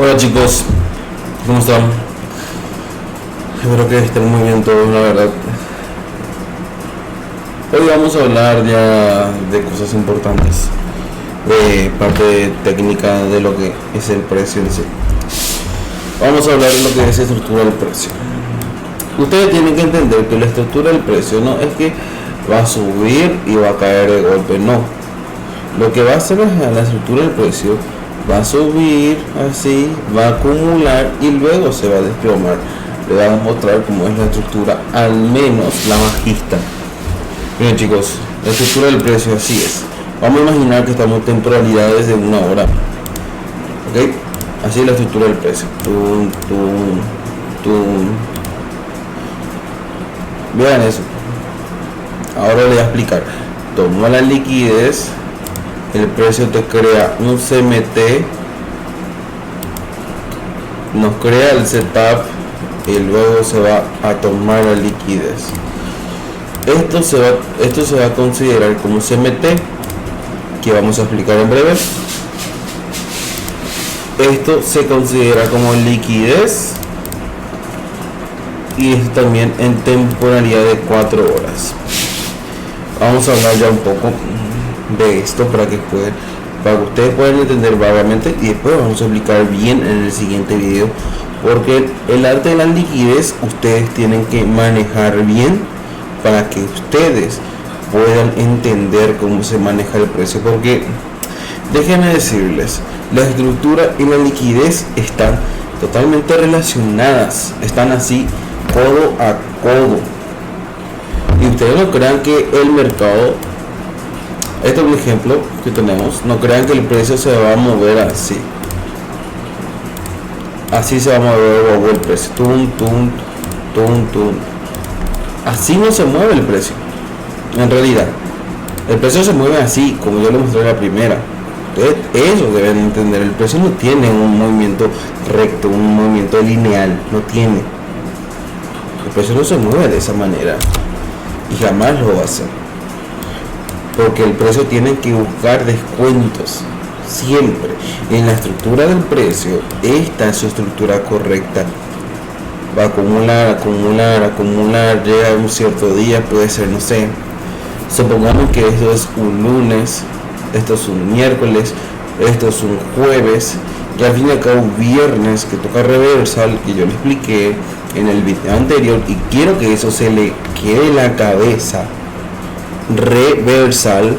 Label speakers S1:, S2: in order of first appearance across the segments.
S1: Hola chicos, ¿cómo están? Espero que estén muy bien todos, la verdad. Hoy vamos a hablar ya de cosas importantes, de parte técnica de lo que es el precio en sí. Vamos a hablar de lo que es estructura del precio. Ustedes tienen que entender que la estructura del precio no es que va a subir y va a caer de golpe, no. Lo que va a hacer es la estructura del precio va a subir así, va a acumular y luego se va a desplomar. Le vamos a mostrar cómo es la estructura, al menos la bajista. Bien chicos, la estructura del precio así es. Vamos a imaginar que estamos en temporalidades de una hora. Ok, así es la estructura del precio. Vean eso. Ahora les voy a explicar. Toma la liquidez. El precio te crea un CMT, nos crea el setup y luego se va a tomar la liquidez. Esto se va a considerar como CMT, que vamos a explicar en breve. Esto se considera como liquidez y es también en temporalidad de 4 horas. Vamos a hablar ya un poco de esto para que ustedes puedan entender vagamente, y después vamos a explicar bien en el siguiente video, porque el arte de la liquidez ustedes tienen que manejar bien para que ustedes puedan entender cómo se maneja el precio, porque déjenme decirles, la estructura y la liquidez están totalmente relacionadas, están así codo a codo, y ustedes no crean que el mercado, este es un ejemplo que tenemos, no crean que el precio se va a mover así. Así se va a mover el precio. Así no se mueve el precio. En realidad, el precio se mueve así, como yo les mostré la primera. Entonces, eso deben entender. El precio no tiene un movimiento recto, un movimiento lineal. No tiene. El precio no se mueve de esa manera. Y jamás lo va a hacer. Porque el precio tiene que buscar descuentos siempre. En la estructura del precio, esta es su estructura correcta. Va a acumular, llega a un cierto día, puede ser, no sé, supongamos que esto es un lunes, esto es un miércoles, esto es un jueves, y al fin y al cabo viernes que toca reversal, que yo le expliqué en el video anterior, y quiero que eso se le quede en la cabeza. Reversal,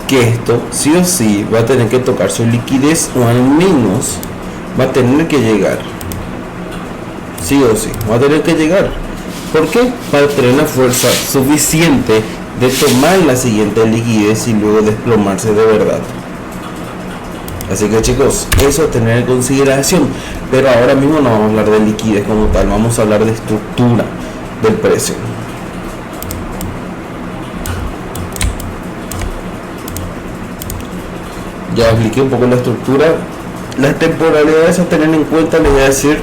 S1: que esto sí o sí va a tener que tocar su liquidez, o al menos va a tener que llegar, sí o sí va a tener que llegar. ¿Por qué? Para tener la fuerza suficiente de tomar la siguiente liquidez y luego desplomarse de verdad. Así que chicos, eso tener en consideración. Pero ahora mismo no vamos a hablar de liquidez como tal, vamos a hablar de estructura del precio. Ya expliqué un poco la estructura. Las temporalidades a tener en cuenta, les voy a decir,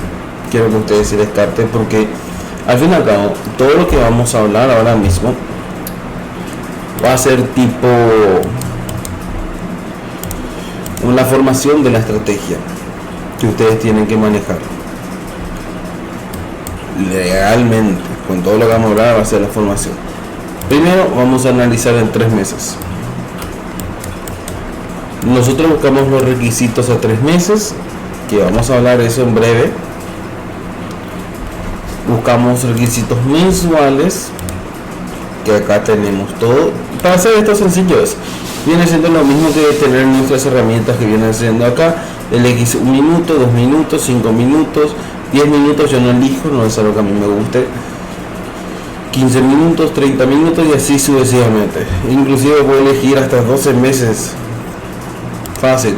S1: quiero que ustedes se descarten, porque al fin y al cabo todo lo que vamos a hablar ahora mismo va a ser tipo una formación de la estrategia que ustedes tienen que manejar legalmente. Con todo lo que vamos a hablar va a ser la formación. Primero vamos a analizar en 3 meses. Nosotros buscamos los requisitos a 3 meses, que vamos a hablar de eso en breve. Buscamos requisitos mensuales, que acá tenemos todo. Para hacer esto sencillo viene siendo lo mismo que tener nuestras herramientas que vienen siendo acá. Elegís 1 minuto, 2 minutos, 5 minutos, 10 minutos, yo no elijo, no es algo que a mí me guste. 15 minutos, 30 minutos y así sucesivamente. Inclusive puedo elegir hasta 12 meses. Fácil.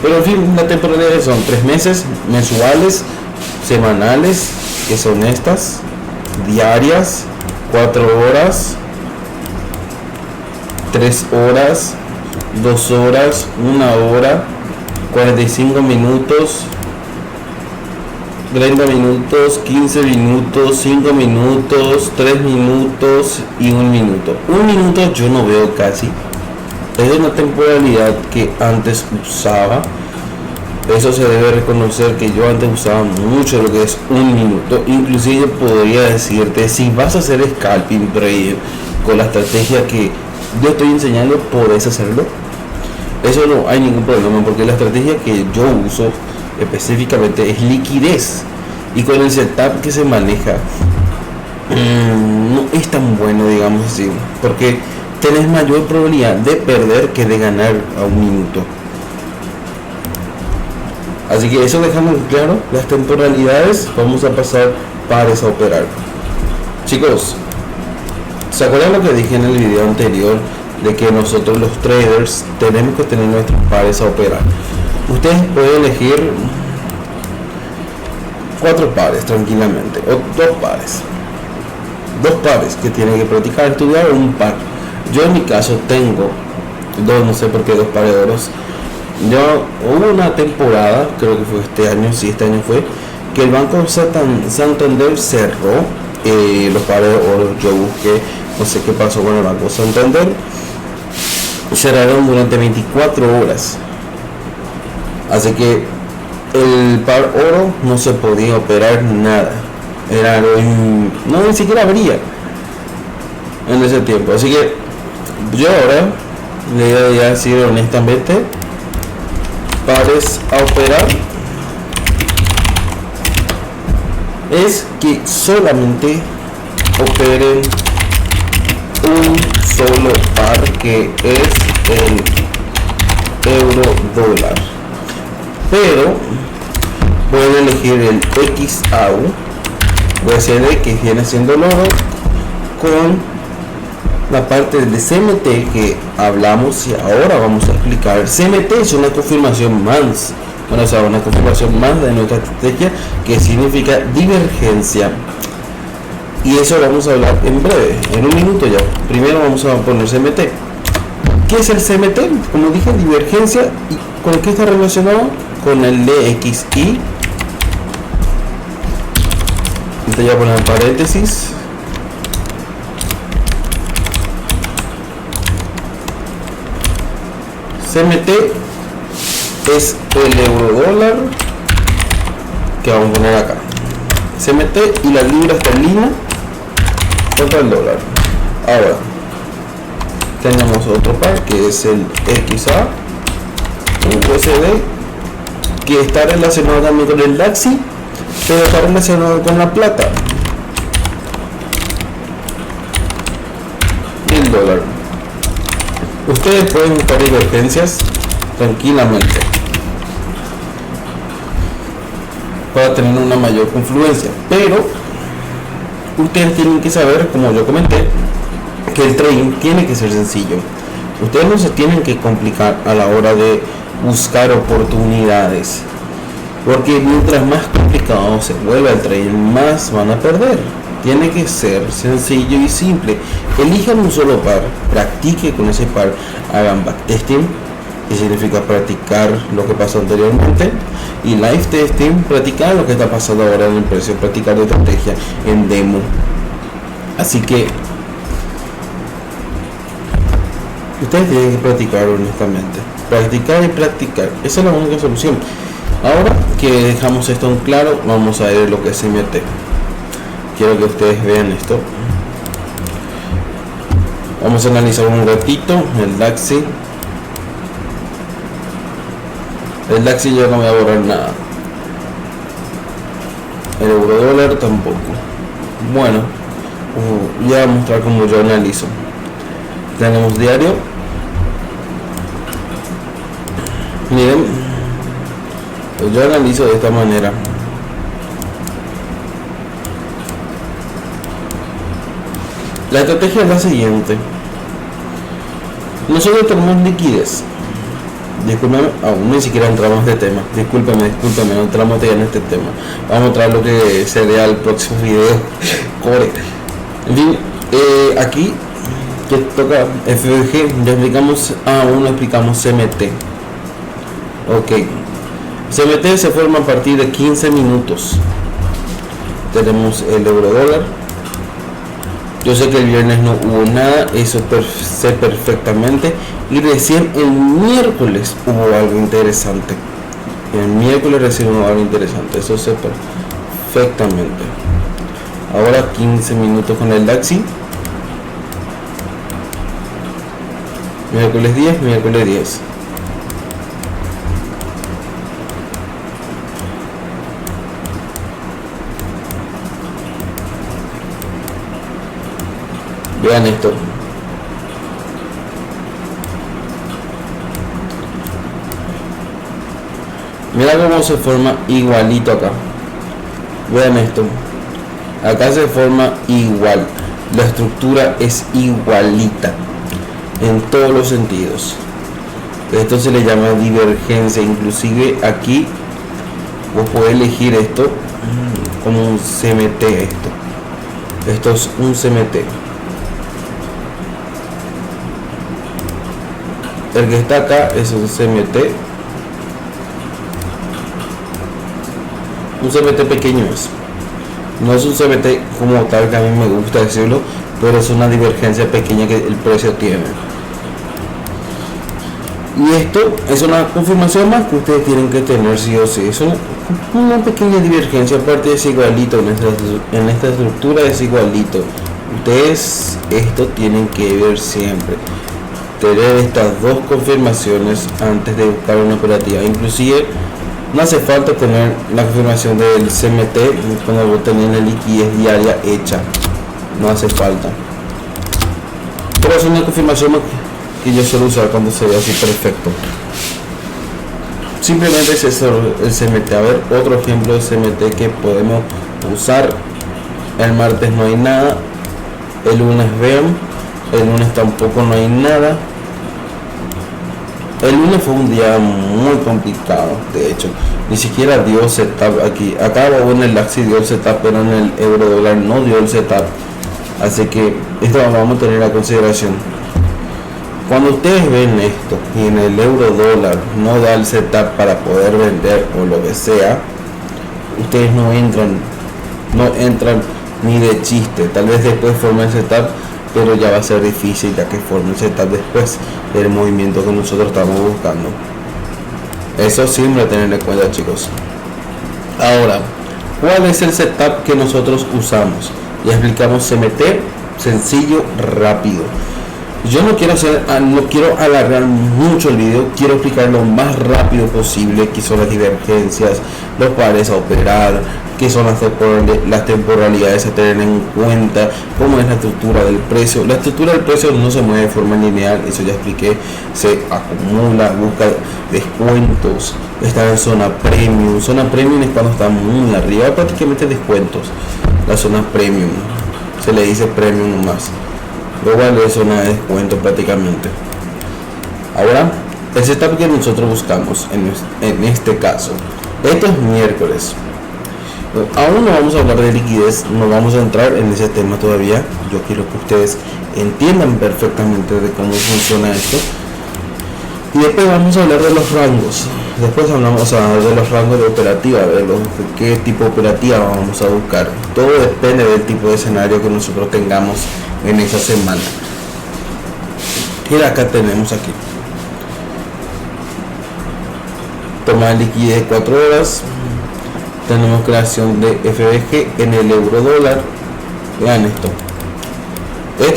S1: Pero en fin, la temporalidad son 3 meses, mensuales, semanales, que son estas, diarias, 4 horas, 3 horas, 2 horas, 1 hora, 45 minutos, 30 minutos, 15 minutos, 5 minutos, 3 minutos y 1 minuto. 1 minuto yo no veo casi. Es una temporalidad que antes usaba, Eso se debe reconocer que yo antes usaba mucho lo que es un minuto. Inclusive podría decirte, si vas a hacer scalping trade con la estrategia que yo estoy enseñando, podés hacerlo. Eso no hay ningún problema, porque la estrategia que yo uso específicamente es liquidez. Y con el setup que se maneja, no es tan bueno, digamos así, porque tenés mayor probabilidad de perder que de ganar a un minuto. Así que eso dejamos claro, las temporalidades. Vamos a pasar pares a operar. Chicos, ¿se acuerdan lo que dije en el video anterior? De que nosotros los traders tenemos que tener nuestros pares a operar. Ustedes pueden elegir 4 pares tranquilamente, o 2 pares. 2 pares que tienen que practicar, estudiar, o un par. Yo en mi caso tengo 2, no sé por qué 2 pares de oros. Yo hubo una temporada, creo que fue este año, sí, este año fue, que el Banco Santander cerró los pares de oro. Yo busqué, no sé qué pasó con el Banco Santander, cerraron durante 24 horas. Así que el par oro no se podía operar nada. Era no, ni siquiera abría en ese tiempo. Así que yo ahora le voy a decir honestamente, pares a operar es que solamente operen un solo par, que es el euro dólar, pero pueden elegir el XAU USD, que viene siendo el oro, con la parte de CMT que hablamos y ahora vamos a explicar. CMT es una confirmación más, bueno, o sea, una confirmación más de nuestra estrategia, que significa divergencia, y eso vamos a hablar en breve, en un minuto ya. Primero vamos a poner CMT. ¿Qué es el CMT? Como dije, divergencia. ¿Y con qué está relacionado? Con el DXY. Entonces ya poner en paréntesis. CMT es el euro dólar, que vamos a poner acá. CMT y la libra esterlina contra el dólar. Ahora tenemos otro par que es el XA USD, que está relacionado también con el DAXI, pero está relacionado con la plata y el dólar. Ustedes pueden buscar divergencias tranquilamente para tener una mayor confluencia, pero ustedes tienen que saber, como yo comenté, que el trading tiene que ser sencillo. Ustedes no se tienen que complicar a la hora de buscar oportunidades, porque mientras más complicado se vuelva el trading, más van a perder. Tiene que ser sencillo y simple. Elijan un solo par, practique con ese par, hagan backtesting, que significa practicar lo que pasó anteriormente, y live testing, practicar lo que está pasando ahora en el precio, practicar de estrategia en demo. Así que ustedes tienen que practicar honestamente, practicar y practicar, esa es la única solución. Ahora que dejamos esto en claro, vamos a ver lo que es CMT. Quiero que ustedes vean esto. Vamos a analizar un ratito el DAXI. El DAXI yo no voy a borrar nada. El euro dólar tampoco. Bueno, ya voy a mostrar cómo yo analizo. Tenemos diario. Miren, pues yo analizo de esta manera. La estrategia es la siguiente. Nosotros tenemos liquidez. Discúlpeme, aún ni siquiera entramos en este tema. Discúlpeme, no entramos ya en este tema. Vamos a mostrar lo que sería el próximo video. Core. En fin, aquí que toca FVG, ya explicamos, aún no explicamos CMT. Ok. CMT se forma a partir de 15 minutos. Tenemos el euro dólar. Yo sé que el viernes no hubo nada, eso sé perfectamente, y recién el miércoles hubo algo interesante. El miércoles recibimos algo interesante, eso sé perfectamente. Ahora 15 minutos con el DAXI. Miércoles 10, miércoles 10. Vean esto. Mira cómo se forma igualito acá. Vean esto. Acá se forma igual. La estructura es igualita en todos los sentidos. Esto se le llama divergencia. Inclusive aquí vos podés elegir esto como un CMT. Esto es un CMT. El que está acá es un CMT. Un CMT pequeño es. No es un CMT como tal, que a mí me gusta decirlo, pero es una divergencia pequeña que el precio tiene. Y esto es una confirmación más que ustedes tienen que tener sí o sí. Es una pequeña divergencia, aparte es igualito en esta estructura, es igualito. Ustedes esto tienen que ver siempre. Tener estas dos confirmaciones antes de buscar una operativa. Inclusive no hace falta tener la confirmación del CMT cuando vos tenés la liquidez diaria hecha. No hace falta. Pero es una confirmación que yo suelo usar cuando se ve así perfecto. Simplemente es eso, el CMT. A ver, otro ejemplo de CMT que podemos usar. El martes no hay nada. El lunes vean. El lunes tampoco no hay nada. El lunes fue un día muy complicado, de hecho, ni siquiera dio setup aquí. Acá en el DAXI dio el setup, pero en el euro dólar no dio el setup. Así que esto lo vamos a tener a consideración. Cuando ustedes ven esto y en el euro dólar no da el setup para poder vender o lo que sea, ustedes no entran ni de chiste. Tal vez después formen el setup, pero ya va a ser difícil ya que forme el setup después del movimiento que nosotros estamos buscando. Eso siempre tener en cuenta, chicos. Ahora, ¿cuál es el setup que nosotros usamos? Ya explicamos CMT, sencillo, rápido. Yo no quiero alargar mucho el video, quiero explicar lo más rápido posible qué son las divergencias, los pares a operar, qué son las temporalidades a tener en cuenta, cómo es la estructura del precio. La estructura del precio no se mueve de forma lineal, eso ya expliqué, se acumula, busca descuentos, está en zona premium. Zona premium es cuando está muy arriba, prácticamente descuentos. La zona premium, se le dice premium nomás. Global es zona de descuento prácticamente. Ahora, el setup que nosotros buscamos en este caso, esto es miércoles. Aún no vamos a hablar de liquidez, no vamos a entrar en ese tema todavía. Yo quiero que ustedes entiendan perfectamente de cómo funciona esto. Y después vamos a hablar de los rangos. Después hablamos de los rangos de operativa, de qué tipo de operativa vamos a buscar. Todo depende del tipo de escenario que nosotros tengamos en esa semana. Y acá tenemos aquí toma de liquidez de 4 horas. Tenemos creación de FBG en el euro dólar. Vean esto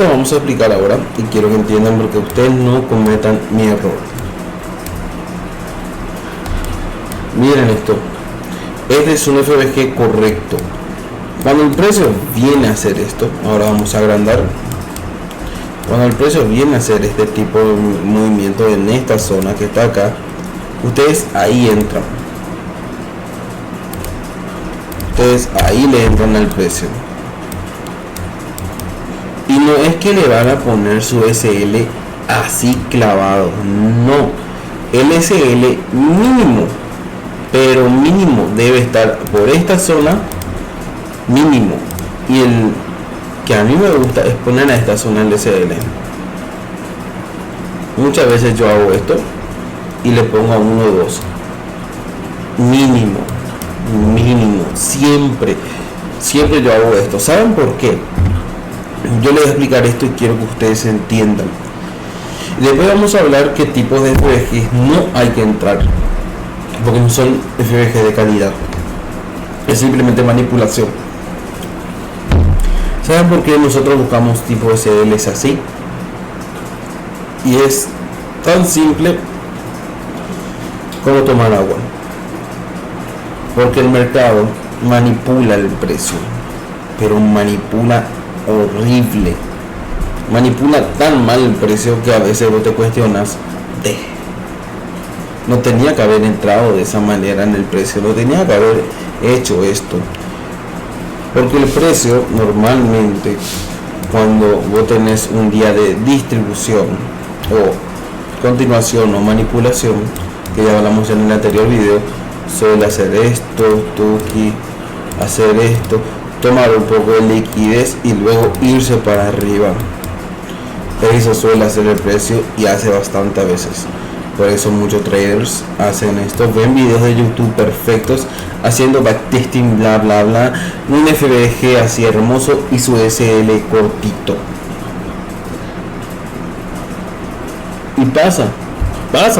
S1: vamos a explicar ahora y quiero que entiendan porque ustedes no cometan mi error. Miren esto, este es un FBG correcto. Cuando el precio viene a hacer esto, ahora vamos a agrandar. Cuando el precio viene a hacer este tipo de movimiento en esta zona que está acá, ustedes ahí entran. Ustedes ahí le entran al precio. Y no es que le van a poner su SL así clavado, no. El SL mínimo, pero mínimo debe estar por esta zona mínimo, y el que a mí me gusta es poner a esta zona el SL. Muchas veces yo hago esto y le pongo a 1 o 2 mínimo, siempre yo hago esto. ¿Saben por qué? Yo les voy a explicar esto y quiero que ustedes entiendan. Después vamos a hablar qué tipos de FBG no hay que entrar. porque no son FBG de calidad, es simplemente manipulación. ¿Saben por qué nosotros buscamos tipo SLs así? Y es tan simple como tomar agua, porque el mercado manipula el precio, pero manipula horrible, manipula tan mal el precio que a veces vos te cuestionas no tenía que haber entrado de esa manera en el precio, no tenía que haber hecho esto, porque el precio normalmente cuando vos tenés un día de distribución o continuación o manipulación, que ya hablamos en el anterior video, suele hacer esto, hacer esto, tomar un poco de liquidez y luego irse para arriba. Eso suele hacer el precio y hace bastante a veces. Por eso muchos traders hacen esto, ven videos de YouTube perfectos haciendo backtesting, bla bla bla, un FBG así hermoso y su SL cortito. Y pasa,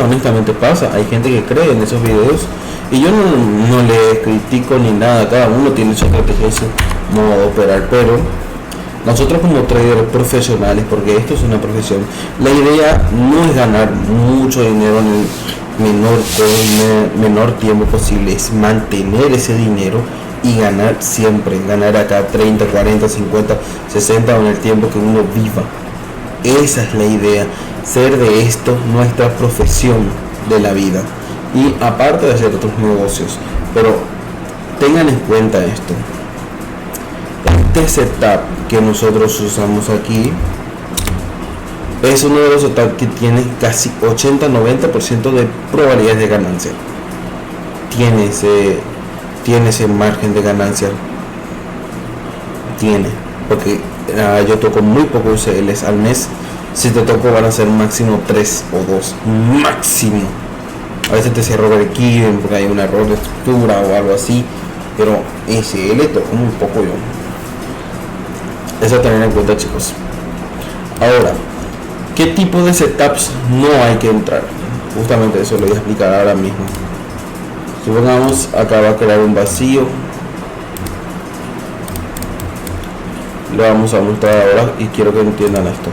S1: honestamente pasa. Hay gente que cree en esos videos y yo no le critico ni nada, cada uno tiene su estrategia y su modo de operar, pero nosotros como traders profesionales, porque esto es una profesión, la idea no es ganar mucho dinero en el menor tiempo posible, es mantener ese dinero y ganar siempre, ganar acá 30, 40, 50, 60 en el tiempo que uno viva. Esa es la idea, ser de esto nuestra profesión de la vida, y aparte de hacer otros negocios. Pero tengan en cuenta esto, este setup que nosotros usamos aquí es uno de los setups que tiene casi 80-90% de probabilidades de ganancia, tiene ese margen de ganancia, porque yo toco muy pocos UCLs al mes. Si te toco van a ser máximo 3 o 2 máximo. A veces te cierro el break-even porque hay un error de estructura o algo así, pero SL toco muy poco yo. Eso a tener en cuenta, chicos. Ahora, ¿qué tipo de setups no hay que entrar? Justamente eso lo voy a explicar ahora mismo. Supongamos acá va a crear un vacío, lo vamos a mostrar ahora y quiero que entiendan esto.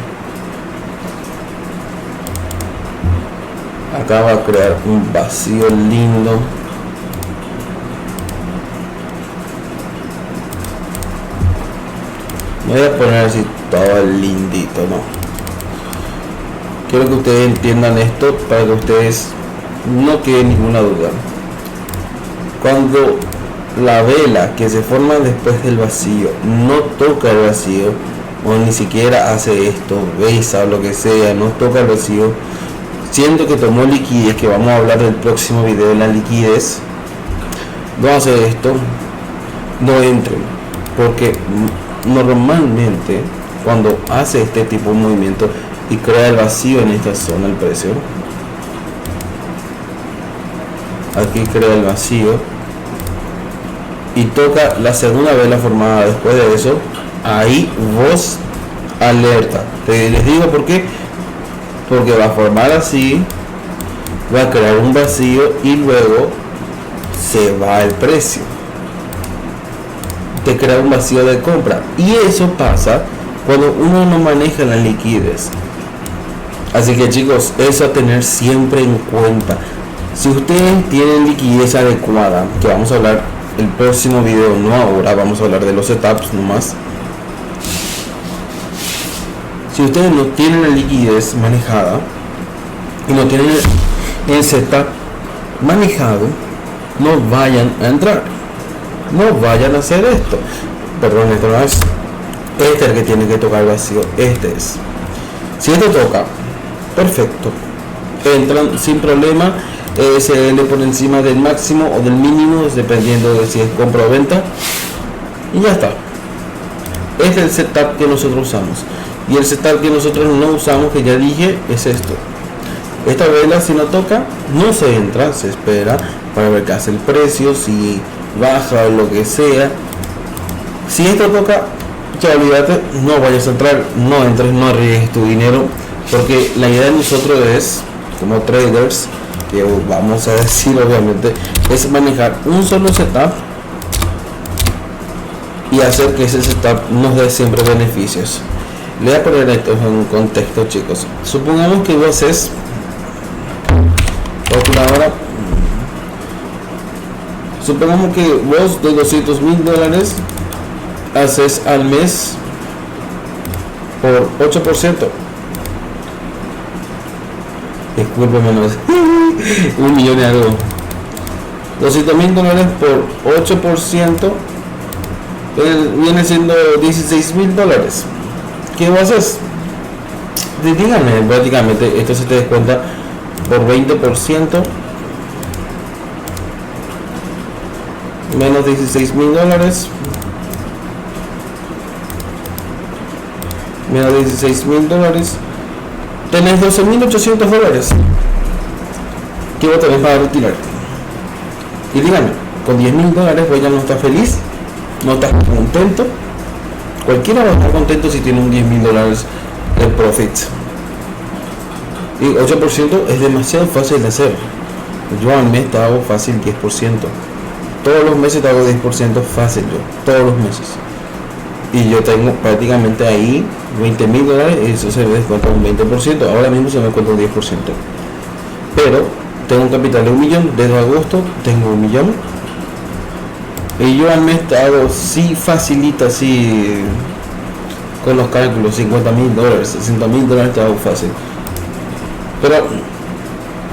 S1: Acá va a crear un vacío lindo, me voy a poner así todo lindito, no, quiero que ustedes entiendan esto para que ustedes no quede ninguna duda. Cuando la vela que se forma después del vacío no toca el vacío, o ni siquiera hace esto, besa o lo que sea, no toca el vacío, siento que tomó liquidez, que vamos a hablar del próximo video de la liquidez, no hace esto, no entren, porque normalmente cuando hace este tipo de movimiento y crea el vacío en esta zona, el precio aquí crea el vacío y toca la segunda vela formada después de eso, ahí vos alerta. Les digo por qué, porque va a formar así, va a crear un vacío y luego se va el precio, te crea un vacío de compra, y eso pasa cuando uno no maneja la liquidez. Así que, chicos, eso a tener siempre en cuenta. Si ustedes tienen liquidez adecuada, que vamos a hablar el próximo video, no ahora, vamos a hablar de los setups nomás. Si ustedes no tienen la liquidez manejada y no tienen el setup manejado, no vayan a entrar, no vayan a hacer esto. Perdón, esto no es, este es el que tiene que tocar vacío, este es. Si este toca, perfecto, entran sin problema, SL por encima del máximo o del mínimo, dependiendo de si es compra o venta, y ya está. Este es el setup que nosotros usamos, y el setup que nosotros no usamos, que ya dije, es esto. Esta vela, si no toca, no se entra, se espera para ver qué hace el precio, si baja o lo que sea. Si esto toca, ya olvídate, no vayas a entrar, no entres, no arriesgues tu dinero, porque la idea de nosotros es, como traders, que vamos a decir obviamente, es manejar un solo setup y hacer que ese setup nos dé siempre beneficios. Le voy a poner esto en un contexto, chicos. Supongamos que vos haces calculadora. Supongamos que vos de $200,000 haces al mes por 8%. Discúlpeme, no es un millón y algo. $200,000 por 8% viene siendo $16,000. ¿Qué vas a hacer? Díganme, prácticamente esto se te descuenta por 20%, menos $16,000, menos $16,000, tenés $12,800 que vos tenés para retirar. Y díganme, con $10,000 vos ya no estás feliz, no estás contento. Cualquiera va a estar contento si tiene un $10,000 de profit. Y 8% es demasiado fácil de hacer. Yo al mes te hago fácil 10%. Todos los meses te hago 10% fácil yo. Todos los meses. Y yo tengo prácticamente ahí $20,000 y eso se me descuenta un 20%. Ahora mismo se me descuenta un 10%. Pero tengo un capital de 1.000.000. Desde agosto tengo 1.000.000. Y yo al mes te hago, sí, facilita, así con los cálculos, $50,000, $60,000 te hago fácil. Pero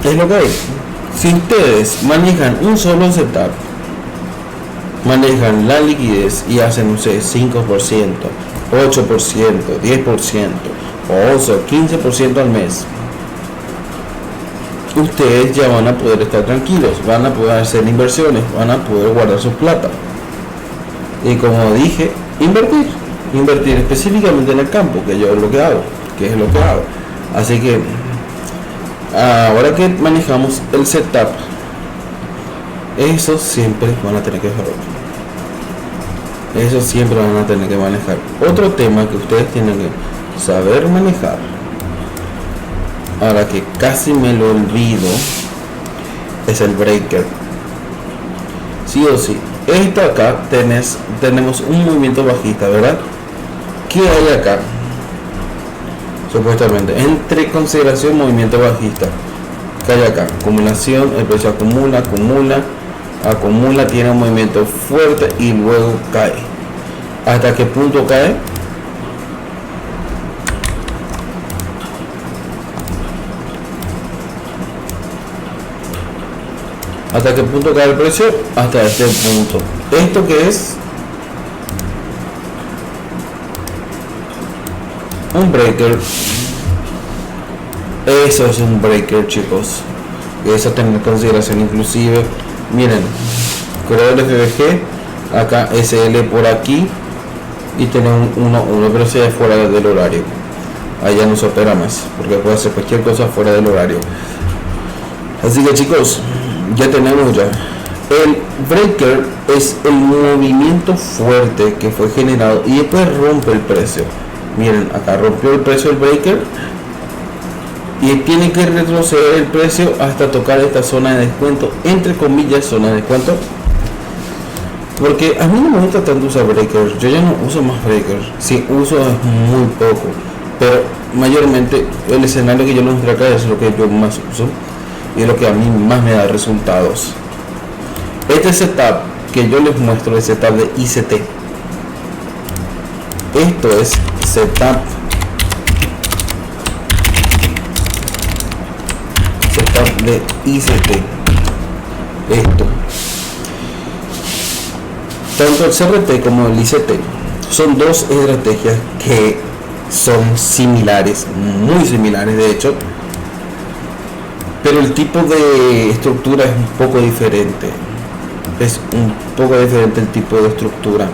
S1: es lo que hay. Si ustedes manejan un solo setup, manejan la liquidez y hacen, no sé, 5%, 8%, 10%, 11 o 15% al mes, ustedes ya van a poder estar tranquilos, van a poder hacer inversiones, van a poder guardar su plata. Y como dije, invertir específicamente en el campo, que yo es lo que hago, Así que ahora que manejamos el setup, eso siempre van a tener que dejar. Eso siempre van a tener que manejar. Otro tema que ustedes tienen que saber manejar, ahora que casi me lo olvido, es el breaker. Sí o sí. Esto acá tenemos un movimiento bajista, ¿verdad? ¿Qué hay acá? Supuestamente, entre consideración movimiento bajista. ¿Qué hay acá? Acumulación, el precio acumula, tiene un movimiento fuerte y luego cae. ¿Hasta qué punto cae? ¿Hasta qué punto cae el precio? Hasta este punto. ¿Esto qué es? Un breaker. Eso es un breaker, chicos. Eso tener en consideración. Inclusive, miren, creo el FBG, acá SL por aquí y tener un 1-1, pero si es fuera del horario. Allá no se opera más, porque puede hacer cualquier cosa fuera del horario. Así que, chicos, ya tenemos ya. El breaker es el movimiento fuerte que fue generado y después rompe el precio. Miren, acá rompió el precio del breaker y tiene que retroceder el precio hasta tocar esta zona de descuento, entre comillas zona de descuento, porque a mí no me gusta tanto usar breakers. Yo ya no uso más breakers, si uso es muy poco, pero mayormente el escenario que yo les muestro acá es lo que yo más uso y es lo que a mí más me da resultados. Este setup que yo les muestro es setup de ICT. Esto es setup de ICT. Esto, tanto el CRT como el ICT son dos estrategias que son similares, muy similares de hecho, pero el tipo de estructura es un poco diferente. Es un poco diferente el tipo de estructura,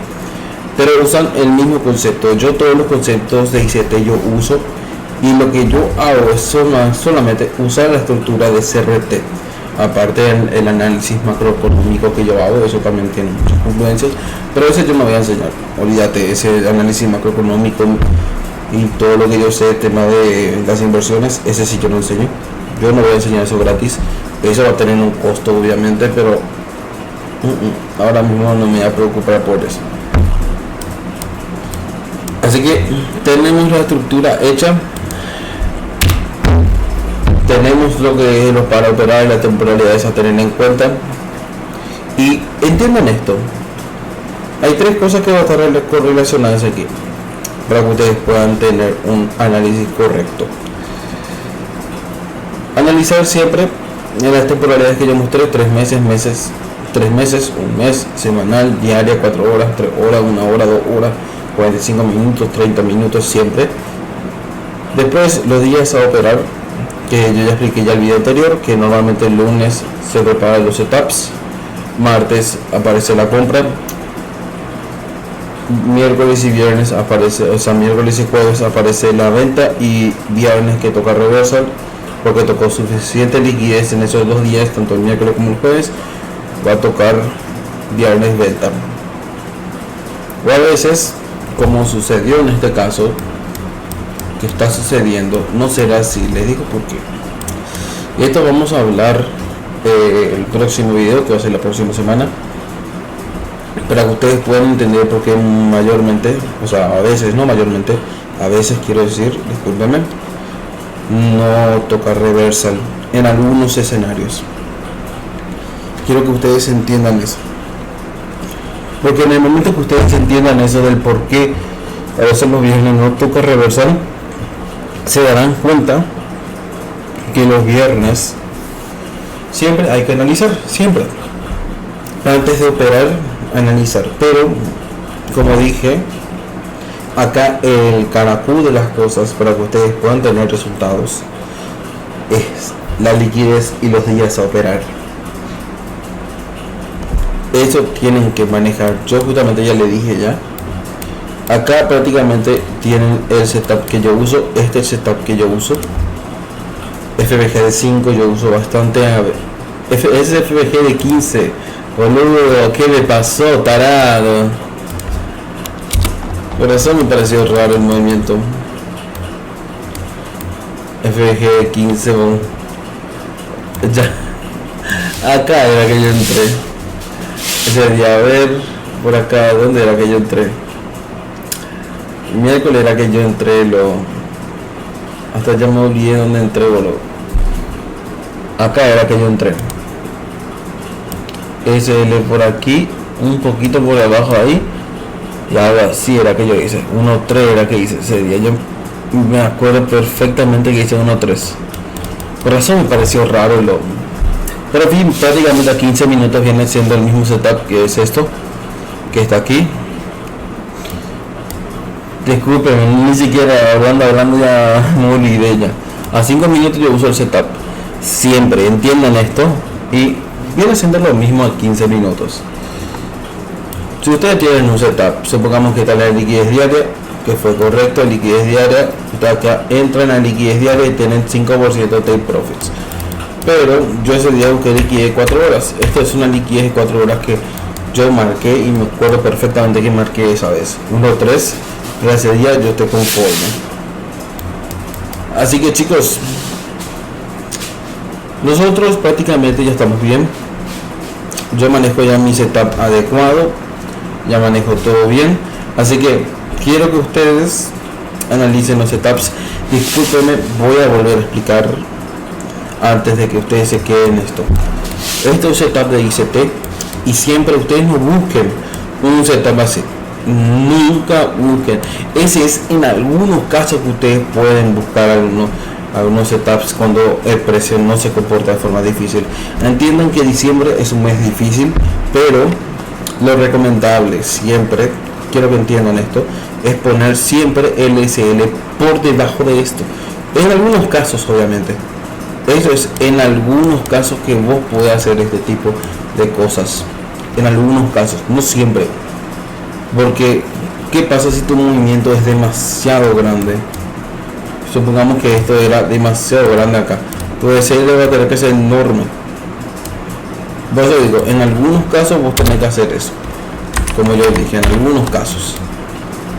S1: pero usan el mismo concepto. Yo todos los conceptos de ICT yo uso, y lo que yo hago es solamente usar la estructura de CRT. Aparte el análisis macroeconómico que yo hago, eso también tiene muchas influencias, pero ese yo me voy a enseñar. Olvídate, ese análisis macroeconómico y todo lo que yo sé, tema de las inversiones, ese sí yo lo enseño. Yo no voy a enseñar eso gratis, Eso va a tener un costo obviamente, pero ahora mismo no me voy a preocupar por eso. Así que tenemos la estructura hecha, tenemos lo que es para operar, la temporalidad es a tener en cuenta. Y entiendan esto, hay tres cosas que van a estar correlacionadas aquí para que ustedes puedan tener un análisis correcto. Analizar siempre en las temporalidades que yo mostré: 3 meses, un mes, semanal, diaria, 4 horas, 3 horas, 1 hora, 2 horas, 45 minutos, 30 minutos siempre. Después los días a operar, que yo ya expliqué ya el video anterior, que normalmente el lunes se preparan los setups, martes aparece la compra, miércoles y viernes aparece, o sea, miércoles y jueves aparece la venta, y viernes que toca reversal porque tocó suficiente liquidez en esos 2 días, tanto el miércoles como el jueves, va a tocar viernes venta. O a veces, como sucedió en este caso, que está sucediendo, no será así. Les digo por qué. Y esto vamos a hablar el próximo video, que va a ser la próxima semana, para que ustedes puedan entender por qué mayormente, o sea, a veces, no mayormente, a veces quiero decir, discúlpenme, no toca reversal en algunos escenarios. Quiero que ustedes entiendan eso, porque en el momento que ustedes entiendan eso del por qué a veces los viernes no toca reversal, se darán cuenta que los viernes siempre hay que analizar, siempre antes de operar, analizar. Pero como dije, acá el caracú de las cosas para que ustedes puedan tener resultados es la liquidez y los días a operar. Eso tienen que manejar. Yo justamente ya le dije ya. Acá prácticamente tienen el setup que yo uso. Este es el setup que yo uso. FBG de 5 yo uso bastante. Ese FBG de 15. Boludo, ¿qué le pasó, tarado? Por eso me pareció raro el movimiento. FBG de 15, bueno. Ya. Acá era que yo entré. Ese día, a ver, por acá, ¿dónde era que yo entré? El miércoles era que yo entré, hasta ya me olvidé dónde entré, boludo. Acá era que yo entré. SL por aquí, un poquito por abajo ahí. Y ahora sí era que yo hice 1.3 era que hice ese día. Yo me acuerdo perfectamente que hice 1.3. Por eso me pareció raro pero en fin, prácticamente a 15 minutos viene siendo el mismo setup, que es esto que está aquí. Disculpen, ni siquiera hablando ya no olvidé ya. A 5 minutos yo uso el setup siempre, entiendan esto. Y viene siendo lo mismo a 15 minutos. Si ustedes tienen un setup, supongamos que está la liquidez diaria, que fue correcto, liquidez diaria, acá entran a liquidez diaria y tienen 5% de take profits. Pero yo ese día busqué liquidez de 4 horas. Esto es una liquidez de 4 horas que yo marqué y me acuerdo perfectamente que marqué esa vez. 1.3, gracias a día yo estoy conforme. Así que chicos, nosotros prácticamente ya estamos bien. Yo manejo ya mi setup adecuado, ya manejo todo bien. Así que quiero que ustedes analicen los setups. Discúlpenme, voy a volver a explicar antes de que ustedes se queden esto. Este es un setup de ICT y siempre ustedes no busquen un setup así. Nunca busquen. Ese es en algunos casos que ustedes pueden buscar algunos setups cuando el precio no se comporta de forma difícil. Entiendan que diciembre es un mes difícil, pero lo recomendable siempre, quiero que entiendan esto, es poner siempre LSL por debajo de esto. En algunos casos, obviamente. Eso es en algunos casos que vos podés hacer este tipo de cosas. En algunos casos, no siempre. Porque, ¿qué pasa si tu movimiento es demasiado grande? Supongamos que esto era demasiado grande acá. Tu DCL va a tener que ser enorme. Por eso digo, en algunos casos vos tenés que hacer eso. Como yo dije, en algunos casos.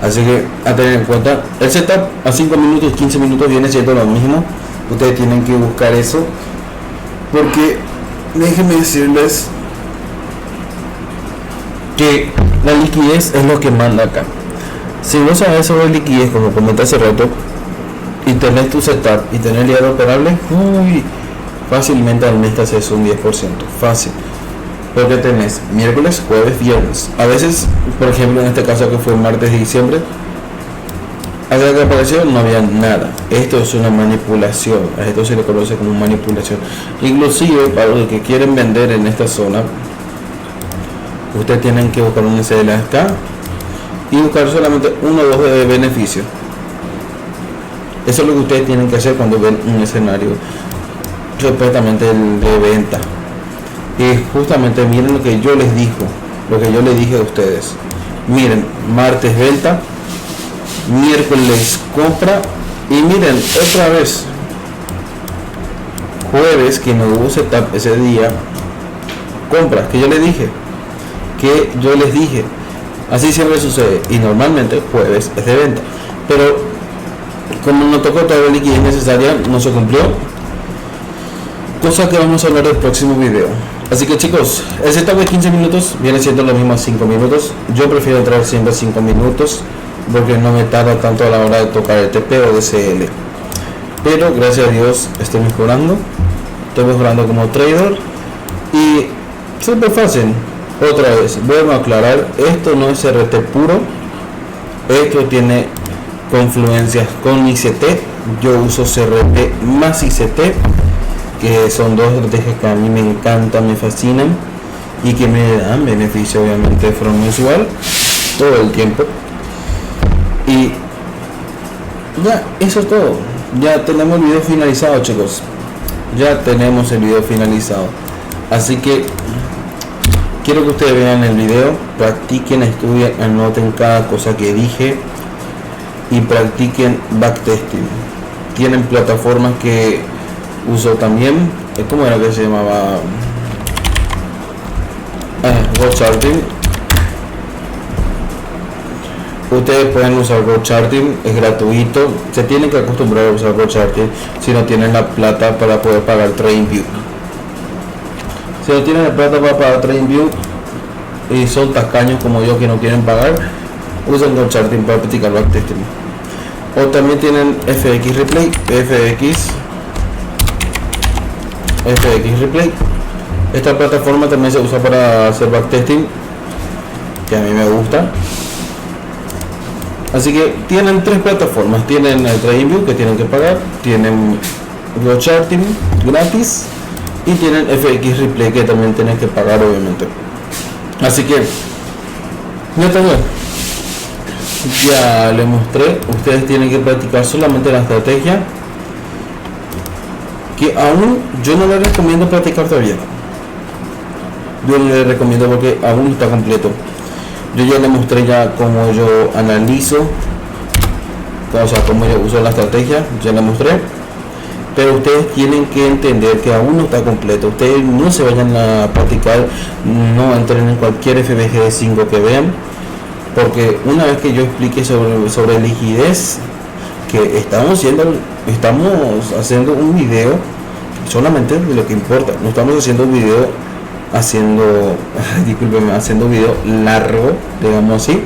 S1: Así que a tener en cuenta, el setup a 5 minutos, 15 minutos viene siendo lo mismo. Ustedes tienen que buscar eso, porque déjenme decirles que la liquidez es lo que manda acá. Si no sabes sobre liquidez, como comenté hace rato, y tenés tu setup y tenés diario operable, fácilmente al mes te haces un 10%, fácil. Porque tenés miércoles, jueves, viernes. A veces, por ejemplo, en este caso que fue martes de diciembre, hasta que apareció no había nada. Esto es una manipulación, a esto se le conoce como manipulación. Inclusive para los que quieren vender en esta zona, ustedes tienen que buscar un SL acá y buscar solamente uno o dos de beneficio. Eso es lo que ustedes tienen que hacer cuando ven un escenario supuestamente de venta. Y justamente miren lo que yo les dije a ustedes. Miren, martes venta, miércoles compra, y miren otra vez jueves, que no hubo setup ese día, compras, que yo les dije, así siempre sucede. Y normalmente jueves es de venta, pero como no tocó toda la liquidez necesaria, no se cumplió, cosa que vamos a hablar del próximo video. Así que chicos, el setup de 15 minutos viene siendo lo mismo a 5 minutos. Yo prefiero entrar siempre a 5 minutos porque no me tarda tanto a la hora de tocar el TP o DCL. Pero gracias a Dios estoy mejorando como trader, y súper fácil. Otra vez, vuelvo a aclarar, esto no es RT puro, esto tiene confluencias con ICT. Yo uso CRT más ICT, que son dos estrategias que a mí me encantan, me fascinan y que me dan beneficio obviamente de forma mensual todo el tiempo. Y ya, eso es todo. Ya tenemos el video finalizado, chicos. Ya tenemos el video finalizado. Así que quiero que ustedes vean el video, practiquen, estudien, anoten cada cosa que dije y practiquen backtesting. Tienen plataformas que uso también. ¿Cómo era que se llamaba? GoCharting. Ustedes pueden usar GoCharting, es gratuito. Se tienen que acostumbrar a usar GoCharting si no tienen la plata para poder pagar TradingView. Si no tienen la plata para pagar TradingView y son tacaños como yo que no quieren pagar, usen GoCharting para practicar backtesting. O también tienen FX Replay, FX Replay. Esta plataforma también se usa para hacer backtesting, que a mí me gusta. Así que tienen tres plataformas. Tienen el TradingView, que tienen que pagar, tienen GoCharting gratis, y tienen FX Replay, que también tienen que pagar obviamente. Así que ya tengo, ya les mostré. Ustedes tienen que practicar solamente la estrategia, que aún yo no les recomiendo practicar todavía. Yo no les recomiendo porque aún no está completo. Yo ya les mostré ya cómo yo analizo, o sea, cómo yo uso la estrategia, ya les mostré. Pero ustedes tienen que entender que aún no está completo. Ustedes no se vayan a practicar, no entren en cualquier FBG de 5 que vean, porque una vez que yo explique sobre liquidez, que estamos haciendo un video solamente de lo que importa. No estamos haciendo un video haciendo un video largo, digamos así,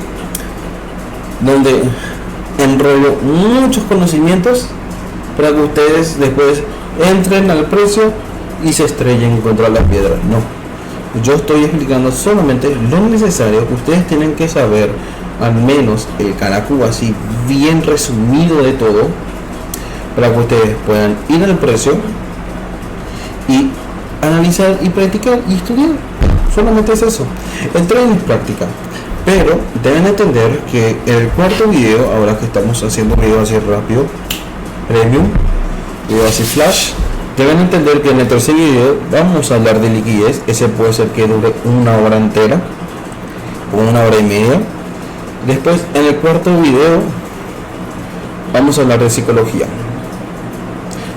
S1: donde enrollo muchos conocimientos para que ustedes después entren al precio y se estrellen contra la piedra. No, yo estoy explicando solamente lo necesario que ustedes tienen que saber, al menos el Karaku así bien resumido de todo, para que ustedes puedan ir al precio y analizar y practicar y estudiar. Solamente es eso. El trading es práctica, pero deben entender que el cuarto video, ahora que estamos haciendo video así rápido, premium, video así flash, deben entender que en el tercer video vamos a hablar de liquidez. Ese puede ser que dure una hora entera o una hora y media. Después, en el cuarto video vamos a hablar de psicología,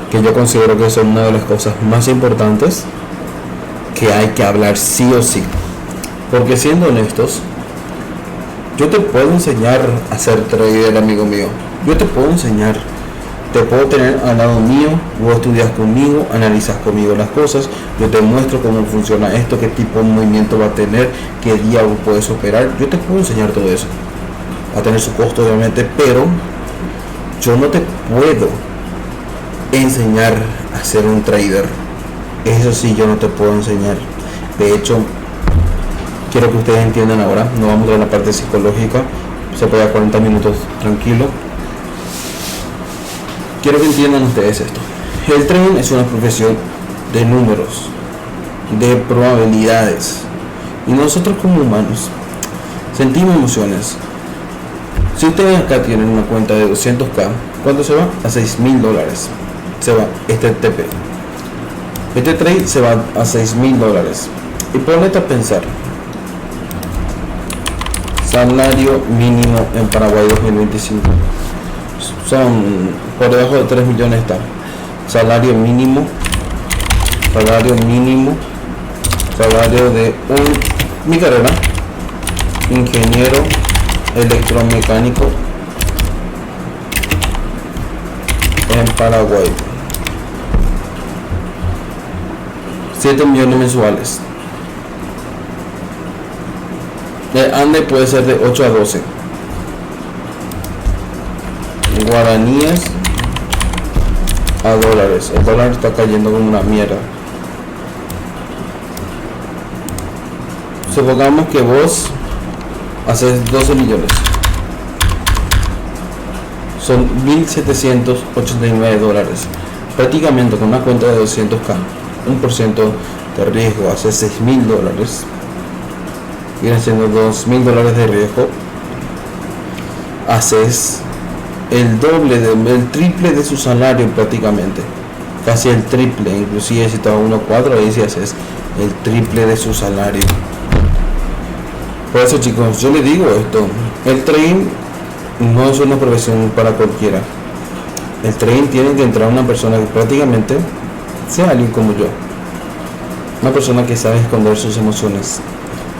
S1: que yo considero que es una de las cosas más importantes que hay que hablar sí o sí. Porque siendo honestos, yo te puedo enseñar a ser trader, amigo mío. Yo te puedo enseñar te puedo tener al lado mío, vos estudias conmigo, analizas conmigo las cosas, yo te muestro cómo funciona esto, qué tipo de movimiento va a tener, qué día vos puedes operar, yo te puedo enseñar todo eso. Va a tener su costo obviamente, pero yo no te puedo enseñar a ser un trader. Eso sí, yo no te puedo enseñar. De hecho, quiero que ustedes entiendan ahora, no vamos a la parte psicológica, se puede a 40 minutos tranquilo. Quiero que entiendan ustedes esto. El trading es una profesión de números, de probabilidades. Y nosotros como humanos sentimos emociones. Si ustedes acá tienen una cuenta de 200k, ¿cuánto se va? A $6,000. Se va este TP. Este trade se va a $6,000. Y ponete a pensar. Salario mínimo en Paraguay 2025. Son por debajo de 3 millones está. Salario mínimo de mi carrera, ingeniero electromecánico en Paraguay, 7 millones mensuales. El ANDE puede ser de 8 a 12 guaraníes a dólares. El dólar está cayendo como una mierda. Supongamos que vos haces 12 millones. Son $1,789. Prácticamente con una cuenta de 200k, 1% de riesgo hace $6,000. Viene siendo $2,000 de riesgo. Haces el doble, el triple de su salario prácticamente. Casi el triple, inclusive si estaba 1.4, ahí sí haces el triple de su salario. Por eso chicos, yo les digo esto, el trading no es una profesión para cualquiera. El trading tiene que entrar una persona que prácticamente sea alguien como yo. Una persona que sabe esconder sus emociones.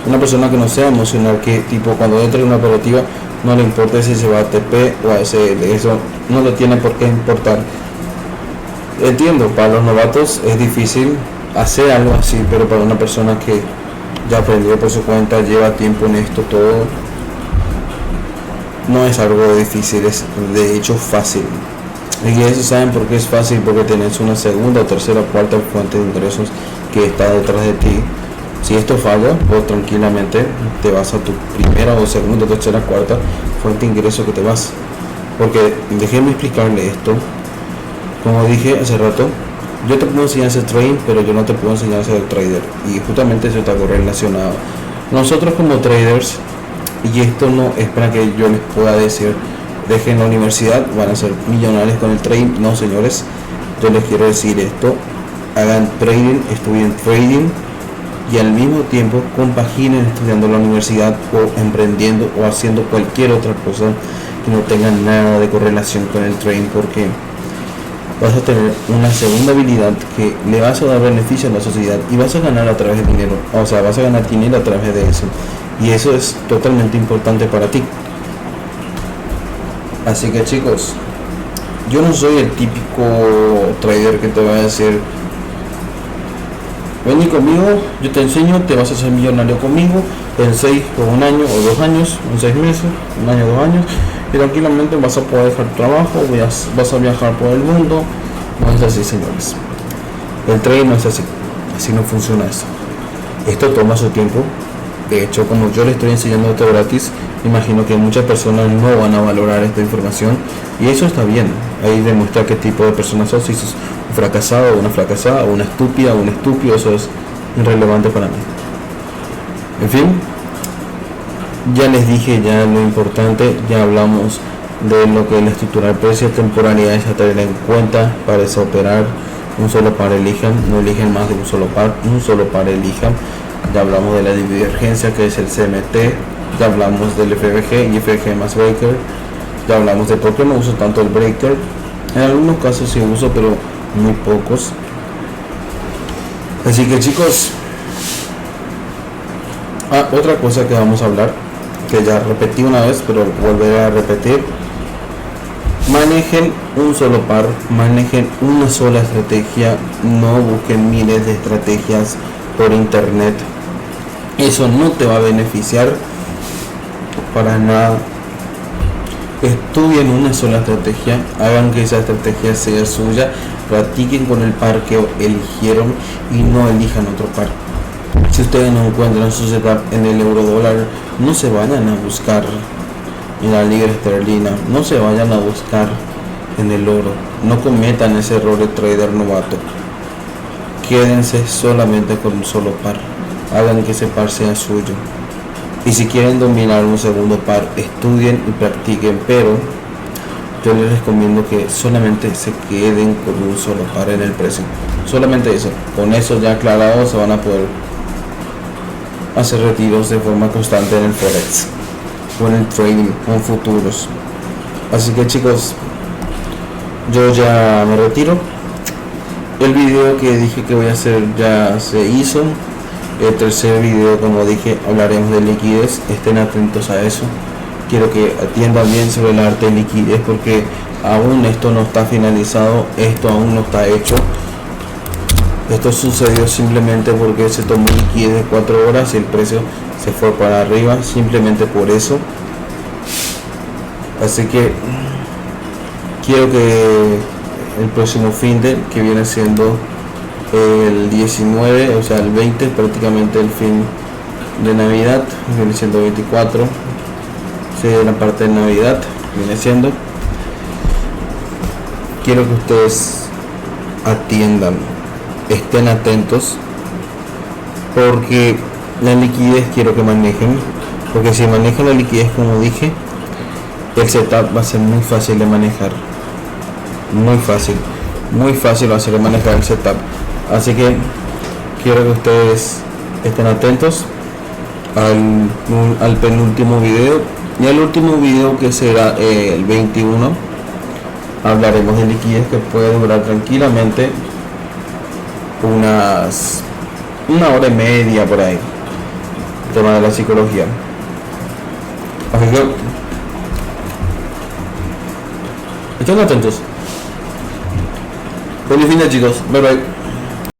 S1: Una persona que no sea emocional, que tipo cuando entra en una operativa no le importa si se va a TP o a SL, eso no le tiene por qué importar. Entiendo, para los novatos es difícil hacer algo así, pero para una persona que ya aprendió por su cuenta, lleva tiempo en esto todo, no es algo difícil, es de hecho fácil. Y eso saben por qué es fácil, porque tenés una segunda, tercera, cuarta fuente de ingresos que está detrás de ti. Si esto falla, vos tranquilamente te vas a tu primera o segunda, tercera, cuarta fuente de ingresos que te vas. Porque déjenme explicarle esto. Como dije hace rato, yo te puedo enseñar a hacer trading, pero yo no te puedo enseñar a ser trader. Y justamente eso está correlacionado. Nosotros como traders, y esto no es para que yo les pueda decir, dejen la universidad, van a ser millonarios con el trading. No señores, yo les quiero decir esto. Hagan trading, estudien trading. Y al mismo tiempo compaginen estudiando en la universidad o emprendiendo o haciendo cualquier otra cosa que no tenga nada de correlación con el trading, porque vas a tener una segunda habilidad que le vas a dar beneficio a la sociedad y vas a ganar a través de dinero, o sea, vas a ganar dinero a través de eso, y eso es totalmente importante para ti. Así que chicos, yo no soy el típico trader que te va a decir vení conmigo, yo te enseño, te vas a hacer millonario conmigo en 6 o 1 año o 2 años, en 6 meses, 1 año, 2 años, y tranquilamente vas a poder dejar tu trabajo, vas a viajar por el mundo. No es así señores, el trading no es así, así no funciona eso. Esto toma su tiempo. De hecho, como yo le estoy enseñando esto gratis, imagino que muchas personas no van a valorar esta información, y eso está bien. Ahí demuestra qué tipo de personas sos. Si sos un fracasado o una fracasada, o una estúpida o un estúpido, eso es irrelevante para mí. En fin, ya les dije ya lo importante, ya hablamos de lo que es la estructura del precio, temporalidades a tener en cuenta para operar. Un solo par elijan, no eligen más de un solo par elijan. Ya hablamos de la divergencia, que es el CMT, ya hablamos del FBG y FBG más breaker, ya hablamos de por qué no uso tanto el breaker. En algunos casos sí uso, pero muy pocos. Así que chicos, otra cosa que vamos a hablar, que ya repetí una vez, pero volveré a repetir, Manejen un solo par, manejen una sola estrategia, no busquen miles de estrategias por internet. Eso no te va a beneficiar para nada. Estudien una sola estrategia, hagan que esa estrategia sea suya, practiquen con el par que eligieron y no elijan otro par. Si ustedes no encuentran su setup en el euro dólar, no se vayan a buscar en la libra esterlina, no se vayan a buscar en el oro, no cometan ese error de trader novato. Quédense solamente con un solo par, hagan que ese par sea suyo. Y si quieren dominar un segundo par, estudien y practiquen, pero yo les recomiendo que solamente se queden con un solo par en el precio. Solamente eso. Con eso ya aclarado, se van a poder hacer retiros de forma constante en el forex o en el trading o en futuros. Así que chicos, yo ya me retiro. El video que dije que voy a hacer ya se hizo. El tercer video, como dije, hablaremos de liquidez. Estén atentos a eso. Quiero que atiendan bien sobre el arte de liquidez, porque aún esto no está finalizado, esto aún no está hecho. Esto sucedió simplemente porque se tomó liquidez de 4 horas y el precio se fue para arriba, simplemente por eso. Así que quiero que el próximo fin de que viene siendo el 19, o sea el 20, prácticamente el fin de Navidad, viene siendo 24, sí, la parte de Navidad viene siendo. Quiero que ustedes atiendan, estén atentos, porque la liquidez quiero que manejen, porque si manejan la liquidez como dije, el setup va a ser muy fácil de manejar, muy fácil va a ser de manejar el setup. Así que quiero que ustedes estén atentos al penúltimo video y al último video, que será el 21. Hablaremos de liquidez, que puede durar tranquilamente una hora y media por ahí, el tema de la psicología. Así que estén atentos. Feliz fin de, chicos. Bye bye.